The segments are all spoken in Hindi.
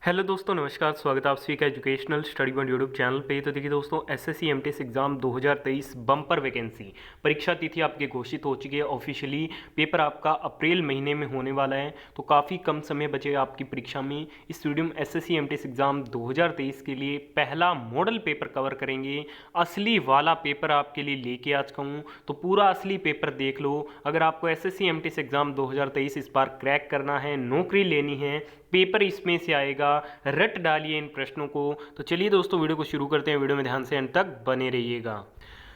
हेलो दोस्तों, नमस्कार। स्वागत है आप सभी का educational study one YouTube channel पे। तो देखिए दोस्तों, SSC MTS exam 2023 bumper vacancy परीक्षा तिथि आपकी घोषित हो चुकी है ऑफिशियली। पेपर आपका अप्रैल महीने में होने वाला है, तो काफ़ी कम समय बचे आपकी परीक्षा में। इस वीडियो में एसएससी एमटीएस एग्जाम 2023 के लिए पहला मॉडल पेपर कवर करेंगे। असली वाला पेपर आपके लिए लेके आ चुका हूँ, तो पूरा असली पेपर देख लो। अगर आपको एसएससी एमटीएस एग्जाम 2023 इस बार क्रैक करना है, नौकरी लेनी है, पेपर इसमें से आएगा, रट डालिए इन प्रश्नों को। तो चलिए दोस्तों, वीडियो को शुरू करते हैं। वीडियो में ध्यान से अंत तक बने रहिएगा।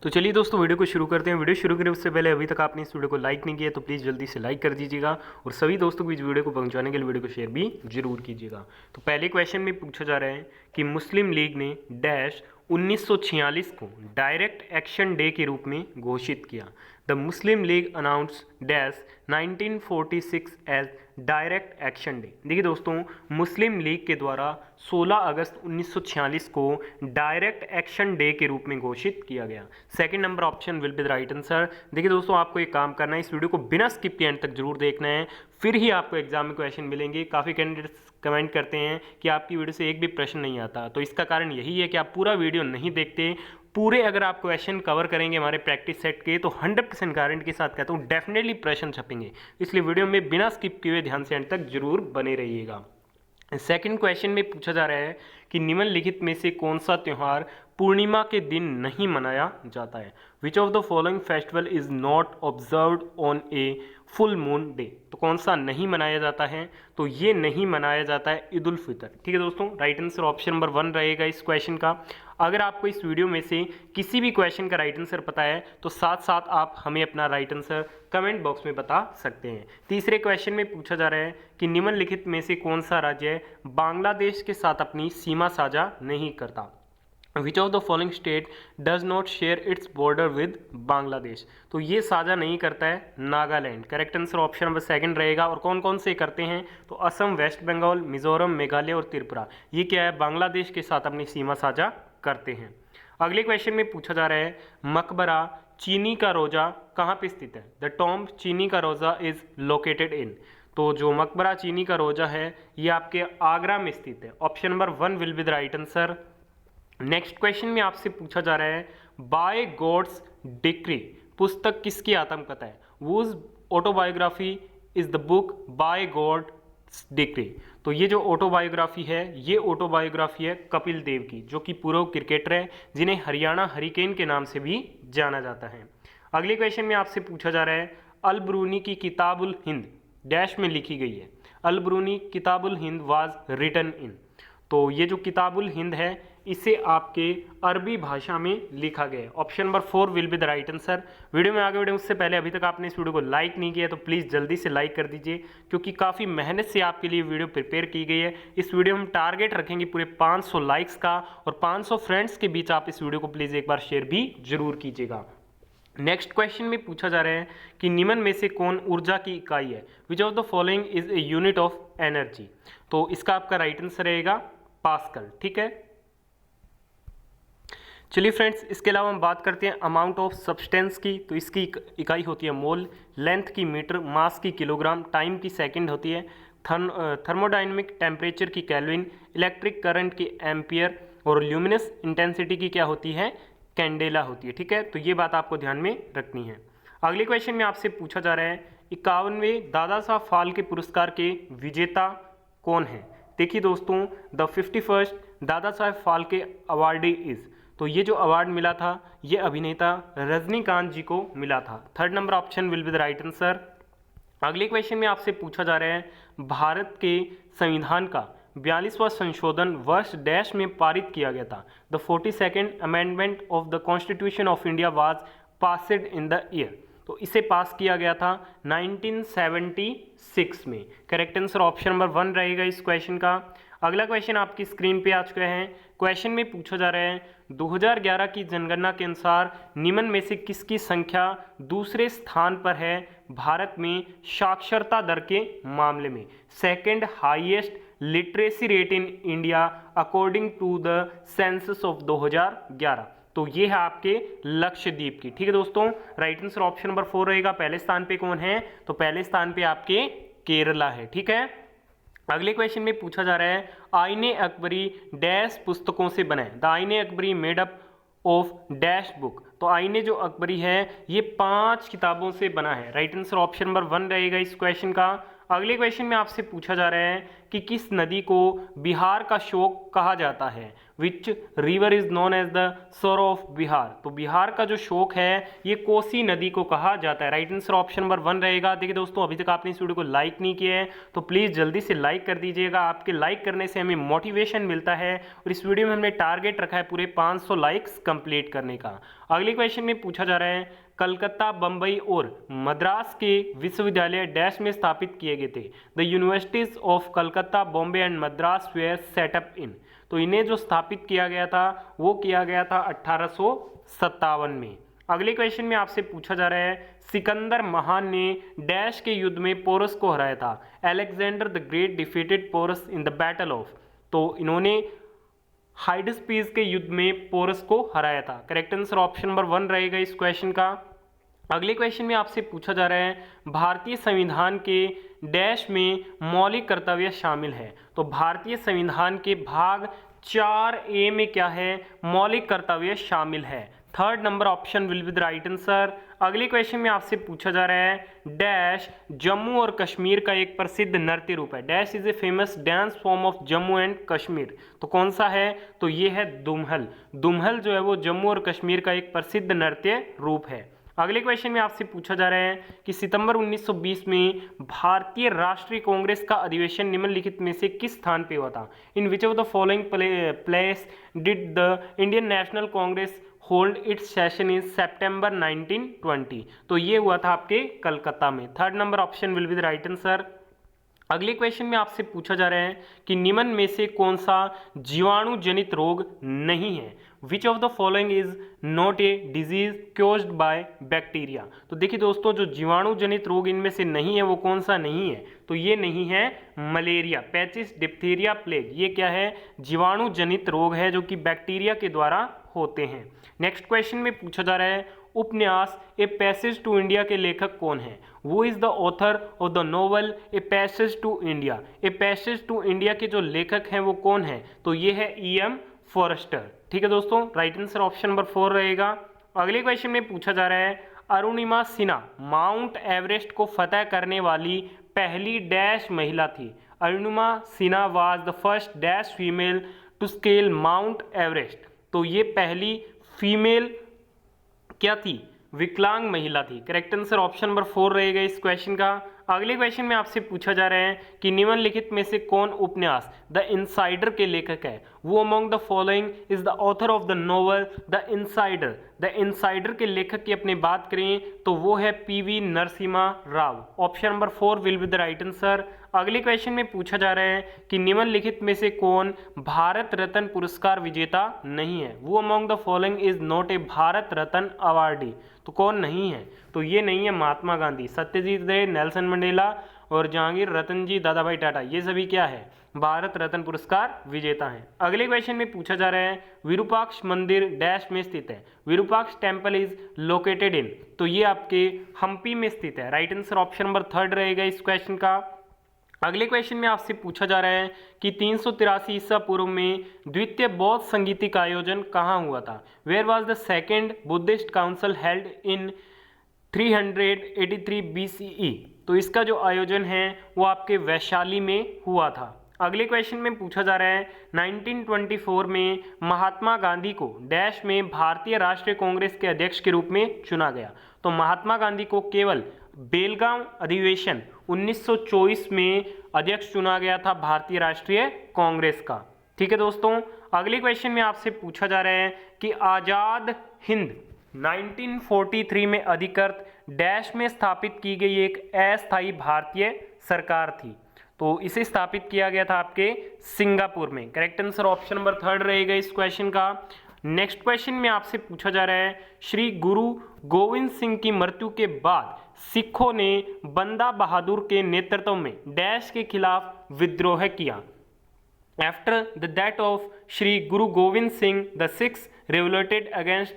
तो चलिए दोस्तों, वीडियो को शुरू करते हैं। वीडियो शुरू करें उससे पहले अभी तक आपने इस वीडियो को लाइक नहीं किया तो प्लीज़ जल्दी से लाइक कर दीजिएगा, और सभी दोस्तों को इस वीडियो को पहुंचाने के लिए वीडियो को शेयर भी जरूर कीजिएगा। तो पहले क्वेश्चन में पूछा जा रहा है कि मुस्लिम लीग ने डैश 1946 को डायरेक्ट एक्शन डे के रूप में घोषित किया। The Muslim League announce dash 1946 as direct action day. देखिए दोस्तों, मुस्लिम लीग के द्वारा 16 अगस्त 1946 को डायरेक्ट एक्शन डे के रूप में घोषित किया गया। Second number option will be the right answer. देखिए दोस्तों, आपको एक काम करना है, इस वीडियो को बिना स्किप के एंड तक जरूर देखना है, फिर ही आपको एग्जाम में क्वेश्चन मिलेंगे। काफ़ी कैंडिडेट्स कमेंट करते हैं कि आपकी वीडियो से एक भी प्रश्न नहीं आता, तो इसका कारण यही है कि आप पूरा वीडियो नहीं देखते। पूरे अगर आप क्वेश्चन कवर करेंगे हमारे प्रैक्टिस सेट के, तो 100% गारंटी के साथ कहता हूँ डेफिनेटली प्रश्न छपेंगे। इसलिए वीडियो में बिना स्किप किए हुए ध्यान से अंत तक जरूर बने रहिएगा। सेकंड क्वेश्चन में पूछा जा रहा है कि निम्नलिखित में से कौन सा त्यौहार पूर्णिमा के दिन नहीं मनाया जाता है। Which of the following festival is not observed on a full moon day. तो कौन सा नहीं मनाया जाता है? तो ये नहीं मनाया जाता है ईद उल फितर। ठीक है दोस्तों, राइट आंसर ऑप्शन नंबर 1 रहेगा इस क्वेश्चन का। अगर आपको इस वीडियो में से किसी भी क्वेश्चन का राइट आंसर पता है तो साथ साथ आप हमें अपना राइट आंसर कमेंट बॉक्स में बता सकते हैं। तीसरे क्वेश्चन में पूछा जा रहा है कि निम्नलिखित में से कौन सा राज्य बांग्लादेश के साथ अपनी सीमा साझा नहीं करता। विच of the following state does not share its border with Bangladesh. तो ये साझा नहीं करता है Nagaland. Correct answer option number 2 रहेगा। और कौन कौन से करते हैं? तो असम, वेस्ट बंगाल, मिजोरम, मेघालय और त्रिपुरा, ये क्या है, बांग्लादेश के साथ अपनी सीमा साझा करते हैं। अगले क्वेश्चन में पूछा जा रहा है मकबरा चीनी का रोजा कहाँ पे स्थित है। द टॉम्ब चीनी का रोजा इज लोकेटेड इन। तो जो मकबरा चीनी का रोजा है ये आपके आगरा में स्थित है। Option number 1 will be the right answer. Next question में आपसे पूछा जा रहा है बाय गॉड्स डिक्री पुस्तक किसकी आत्मकथा है। Whose autobiography is the book by God's decree. तो ये जो ऑटोबायोग्राफी है, ये ऑटोबायोग्राफी है कपिल देव की, जो कि पूर्व क्रिकेटर है, जिन्हें हरियाणा हरिकेन के नाम से भी जाना जाता है। अगले क्वेश्चन में आपसे पूछा जा रहा है अल ब्रूनी की किताबुल हिंद डैश में लिखी गई है। Al Biruni Kitabul Hind was written in. तो ये जो किताबुल हिंद है इसे आपके अरबी भाषा में लिखा गया है। Option number 4 will be the right answer. Video में आगे बढ़े उससे पहले अभी तक आपने इस वीडियो को लाइक नहीं किया तो प्लीज़ जल्दी से लाइक कर दीजिए, क्योंकि काफ़ी मेहनत से आपके लिए वीडियो प्रिपेयर की गई है। इस वीडियो में हम टारगेट रखेंगे पूरे 500 लाइक्स का, और 500 फ्रेंड्स के बीच आप इस वीडियो को प्लीज़ एक बार शेयर भी जरूर कीजिएगा। नेक्स्ट क्वेश्चन में पूछा जा रहा है कि निम्न में से कौन ऊर्जा की इकाई है। Which of the following is a unit of energy. तो इसका आपका राइट आंसर रहेगा पास्कल। ठीक है, चलिए फ्रेंड्स, इसके अलावा हम बात करते हैं अमाउंट ऑफ सब्सटेंस की। तो इसकी इकाई होती है मोल, लेंथ की मीटर, मास की किलोग्राम, टाइम की सेकंड होती है, थर्मोडाइनमिक टेम्परेचर की केल्विन, इलेक्ट्रिक करंट की एम्पियर, और ल्यूमिनस इंटेंसिटी की क्या होती है, कैंडेला होती है। ठीक है, तो ये बात आपको ध्यान में रखनी है। अगले क्वेश्चन में आपसे पूछा जा रहा है 51वें दादा साहब फाल्के पुरस्कार के विजेता कौन है। देखिए दोस्तों, the 51st Dada Saheb Phalke awardee is. तो ये जो अवार्ड मिला था ये अभिनेता रजनीकांत जी को मिला था। Third number option will be the right answer. अगले क्वेश्चन में आपसे पूछा जा रहा है भारत के संविधान का 42वां संशोधन वर्ष डैश में पारित किया गया था। The 42nd amendment of the constitution of India was passed in the year. तो इसे पास किया गया था 1976 में। करेक्ट आंसर ऑप्शन नंबर 1 रहेगा इस क्वेश्चन का। अगला क्वेश्चन आपकी स्क्रीन पे आ चुका है। क्वेश्चन में पूछा जा रहा है 2011 की जनगणना के अनुसार निम्न में से किसकी संख्या दूसरे स्थान पर है भारत में साक्षरता दर के मामले में। Second highest literacy rate in India according to the census of 2011। तो ये है आपके लक्षद्वीप की। ठीक है दोस्तों, राइट आंसर ऑप्शन नंबर 4 रहेगा। पहले स्थान पे कौन है? तो पहले स्थान पे आपके केरला है। ठीक है, अगले क्वेश्चन में पूछा जा रहा है आईने अकबरी डैश पुस्तकों से बना है। द आईने Akbari made up of dash book. तो आईने जो अकबरी है ये 5 किताबों से बना है। राइट आंसर ऑप्शन नंबर 1 रहेगा इस क्वेश्चन का। अगले क्वेश्चन में आपसे पूछा जा रहा है कि किस नदी को बिहार का शोक कहा जाता है। Which river is known as the sorrow of Bihar. तो बिहार का जो शोक है ये कोसी नदी को कहा जाता है। राइट आंसर ऑप्शन नंबर 1 रहेगा। देखिए दोस्तों, अभी तक आपने इस वीडियो को लाइक नहीं किया है तो प्लीज़ जल्दी से लाइक कर दीजिएगा। आपके लाइक करने से हमें मोटिवेशन मिलता है और इस वीडियो में हमने टारगेट रखा है पूरे 500 लाइक्स कंप्लीट करने का। अगले क्वेश्चन में पूछा जा रहा है कलकत्ता, बंबई और मद्रास के विश्वविद्यालय डैश में स्थापित किए गए थे। The universities of Calcutta, Bombay and Madras were set up in. तो इन्हें जो स्थापित किया गया था वो किया गया था 1857 में। अगले क्वेश्चन में आपसे पूछा जा रहा है सिकंदर महान ने डैश के युद्ध में पोरस को हराया था। Alexander the great defeated Porus in the battle of. तो इन्होंने हाइडस्पीस के युद्ध में पोरस को हराया था। करेक्ट आंसर ऑप्शन नंबर 1 रहेगा इस क्वेश्चन का। अगले क्वेश्चन में आपसे पूछा जा रहा है भारतीय संविधान के डैश में मौलिक कर्तव्य शामिल है। तो भारतीय संविधान के भाग 4A में क्या है, मौलिक कर्तव्य शामिल है। 3rd number option will be the right answer. अगले क्वेश्चन में आपसे पूछा जा रहा है डैश जम्मू और कश्मीर का एक प्रसिद्ध नृत्य रूप है। Dash is a famous dance form of Jammu and Kashmir. तो कौन सा है, तो ये है दुमहल। दुमहल जो है वो जम्मू और कश्मीर का एक प्रसिद्ध नृत्य रूप है। अगले क्वेश्चन में आपसे पूछा जा रहा है कि सितंबर 1920 में भारतीय राष्ट्रीय कांग्रेस का अधिवेशन निम्नलिखित में से किस स्थान पे हुआ था। In which of the following place did the Indian National Congress hold its session in September 1920। तो ये हुआ था आपके कलकत्ता में। 3rd number option will be the right answer. अगले क्वेश्चन में आपसे पूछा जा रहा है कि निम्न में से कौन सा जीवाणु जनित रोग नहीं है। Which of the following is not a disease caused by bacteria. तो देखिए दोस्तों, जो जीवाणु जनित रोग इनमें से नहीं है वो कौन सा नहीं है, तो ये नहीं है मलेरिया, पैचिस, डिप्थीरिया, प्लेग। ये क्या है, जीवाणु जनित रोग है जो कि बैक्टीरिया के द्वारा होते हैं। नेक्स्ट क्वेश्चन में पूछा जा रहा है उपन्यास ए पैसेज टू इंडिया के लेखक कौन है। Who is the author of the novel a passage to India. A passage to India के जो लेखक हैं वो कौन है, तो ये है E.M. फॉरेस्टर। ठीक है दोस्तों, राइट आंसर ऑप्शन नंबर 4 रहेगा। अगले क्वेश्चन में पूछा जा रहा है अरुणिमा सिन्हा माउंट एवरेस्ट को फतह करने वाली पहली डैश महिला थी। Arunima Sinha was the first dash female to scale Mount Everest. तो ये पहली फीमेल क्या थी, विकलांग महिला थी। करेक्ट आंसर ऑप्शन नंबर 4 रहेगा इस क्वेश्चन का। अगले क्वेश्चन में आपसे पूछा जा रहा है कि निम्नलिखित में से कौन उपन्यास द इनसाइडर के लेखक है। वो among the following is the author of the novel the insider. The insider के लेखक की अपनी बात करें तो वो है PV Narasimha Rao. Option number 4 will be the right answer. अगले क्वेश्चन में पूछा जा रहा है कि निम्नलिखित में से कौन भारत रत्न पुरस्कार विजेता नहीं है। वो among the following is not A Bharat Ratna awardee. तो कौन नहीं है, तो ये नहीं है महात्मा गांधी, सत्यजीत रे, नेल्सन मंडेला और जहांगीर रतन जी, दादा भाई टाटा, ये सभी क्या है, भारत रत्न पुरस्कार विजेता हैं। अगले क्वेश्चन में पूछा जा रहा है विरूपाक्ष मंदिर डैश में स्थित है। Virupaksha temple is located in. तो ये आपके हम्पी में स्थित है। राइट आंसर ऑप्शन नंबर 3 रहेगा इस क्वेश्चन का। अगले क्वेश्चन में आपसे पूछा जा रहा है कि 383 ईसा पूर्व में द्वितीय बौद्ध संगीति का आयोजन कहाँ हुआ था। Where was the second Buddhist council held in 383 BCE। तो इसका जो आयोजन है वो आपके वैशाली में हुआ था। अगले क्वेश्चन में पूछा जा रहा है 1924 में महात्मा गांधी को डैश में भारतीय राष्ट्रीय कांग्रेस के अध्यक्ष के रूप में चुना गया। तो महात्मा गांधी को केवल बेलगांव अधिवेशन 1924 में अध्यक्ष चुना गया था भारतीय राष्ट्रीय कांग्रेस का। ठीक है दोस्तों, अगले क्वेश्चन में आपसे पूछा जा रहा है कि आज़ाद हिंद 1943 में अधिकृत डैश में स्थापित की गई एक अस्थायी भारतीय सरकार थी। तो इसे स्थापित किया गया था आपके सिंगापुर में। करेक्ट आंसर ऑप्शन नंबर 3 रहेगा इस क्वेश्चन का। नेक्स्ट क्वेश्चन में आपसे पूछा जा रहा है श्री गुरु गोविंद सिंह की मृत्यु के बाद सिखों ने बंदा बहादुर के नेतृत्व में डैश के खिलाफ विद्रोह किया। After the death of Shri Guru Gobind Singh the Sikhs revolted against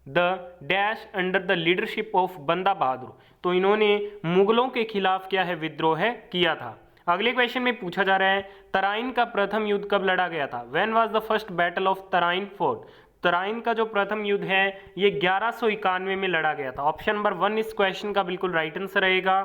the dash under the leadership of Banda Bahadur. तो इन्होंने मुगलों के खिलाफ क्या है, विद्रोह किया था। अगले क्वेश्चन में पूछा जा रहा है तराइन का प्रथम युद्ध कब लड़ा गया था? When was the first battle of Tarain fort? Tarain का जो प्रथम युद्ध है ये 1191 में लड़ा गया था। ऑप्शन नंबर 1 इस क्वेश्चन का बिल्कुल राइट आंसर रहेगा।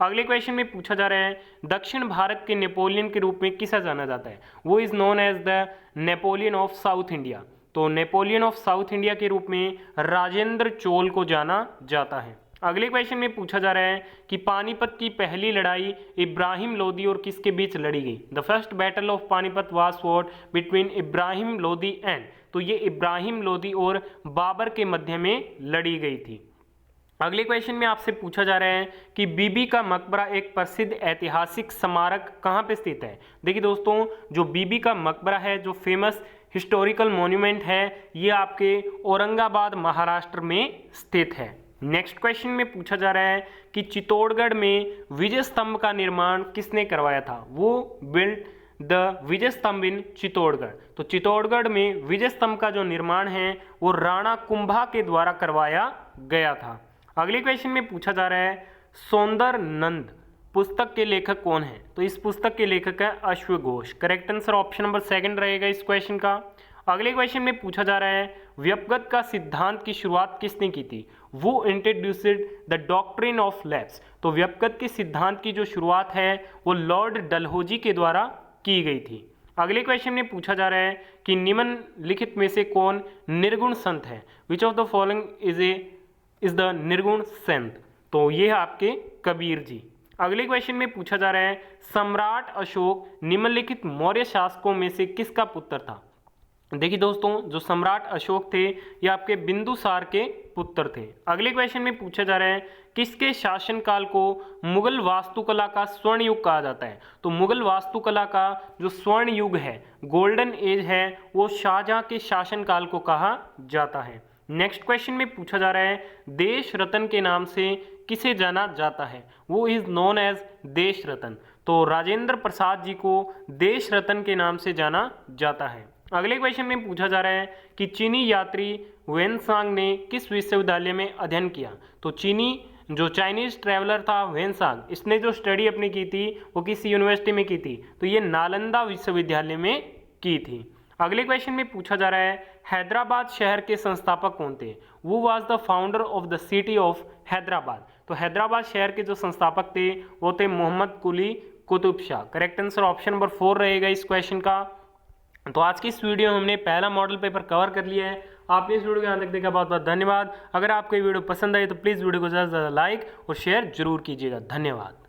अगले क्वेश्चन में पूछा जा रहा है दक्षिण भारत के नेपोलियन के रूप में किसे जाना जाता है? Who is known as the Napoleon of South India. तो नेपोलियन ऑफ साउथ इंडिया के रूप में राजेंद्र चोल को जाना जाता है। अगले क्वेश्चन में पूछा जा रहा है कि पानीपत की पहली लड़ाई इब्राहिम लोदी और किसके बीच लड़ी गई? The first battle of Panipat was fought between Ibrahim Lodi and, तो ये इब्राहिम लोदी और बाबर के मध्य में लड़ी गई थी। अगले क्वेश्चन में आपसे पूछा जा रहा है कि बीबी का मकबरा एक प्रसिद्ध ऐतिहासिक स्मारक कहाँ पे स्थित है? देखिए दोस्तों, जो बीबी का मकबरा है, जो फेमस हिस्टोरिकल मॉन्यूमेंट है, ये आपके औरंगाबाद महाराष्ट्र में स्थित है। नेक्स्ट क्वेश्चन में पूछा जा रहा है कि चित्तौड़गढ़ में विजय स्तंभ का निर्माण किसने करवाया था? वो बिल्ड द विजय स्तंभ इन चित्तौड़गढ़। तो चित्तौड़गढ़ में विजय स्तंभ का जो निर्माण है वो राणा कुंभा के द्वारा करवाया गया था। अगले क्वेश्चन में पूछा जा रहा है सौंदर नंद पुस्तक के लेखक कौन है? तो इस पुस्तक के लेखक है अश्वघोष। करेक्ट आंसर ऑप्शन नंबर 2 रहेगा इस क्वेश्चन का। अगले क्वेश्चन में पूछा जा रहा है व्यपगत का सिद्धांत की शुरुआत किसने की थी? वो introduced the doctrine of lapse. तो व्यपगत के सिद्धांत की जो शुरुआत है वो लॉर्ड डलहौजी के द्वारा की गई थी। अगले क्वेश्चन में पूछा जा रहा है कि निम्नलिखित में से कौन निर्गुण संत है? Which of the following is the निर्गुण संत? तो ये है आपके कबीर जी। अगले क्वेश्चन में पूछा जा रहा है सम्राट अशोक निम्नलिखित मौर्य शासकों में से किसका पुत्र था? देखिए दोस्तों, जो सम्राट अशोक थे ये आपके बिंदुसार के पुत्र थे। अगले क्वेश्चन में पूछा जा रहा है किसके शासनकाल को मुगल वास्तुकला का स्वर्ण युग कहा जाता है? तो मुगल वास्तुकला का जो स्वर्ण युग है, गोल्डन एज है, वो शाहजहां के शासनकाल को कहा जाता है। नेक्स्ट क्वेश्चन में पूछा जा रहा है देश रत्न के नाम से किसे जाना जाता है? वो इज नोन एज देश रत्न। तो राजेंद्र प्रसाद जी को देश रत्न के नाम से जाना जाता है। अगले क्वेश्चन में पूछा जा रहा है कि चीनी यात्री वेनसांग ने किस विश्वविद्यालय में अध्ययन किया? तो चीनी जो चाइनीज ट्रैवलर था वेनसांग, इसने जो स्टडी अपनी की थी वो किस यूनिवर्सिटी में की थी? तो ये नालंदा विश्वविद्यालय में की थी। अगले क्वेश्चन में पूछा जा रहा है हैदराबाद शहर के संस्थापक कौन थे? वो was the founder of the city of Hyderabad. तो हैदराबाद शहर के जो संस्थापक थे वो थे Mohammad Quli Qutub Shah. Correct answer option number 4 रहेगा इस क्वेश्चन का। तो आज की इस वीडियो में हमने पहला मॉडल पेपर कवर कर लिया है। आपने इस वीडियो को यहाँ तक देखा, बहुत बहुत धन्यवाद। अगर आपको ये वीडियो पसंद आई तो प्लीज़ वीडियो को ज़्यादा से ज़्यादा लाइक और शेयर जरूर कीजिएगा। धन्यवाद।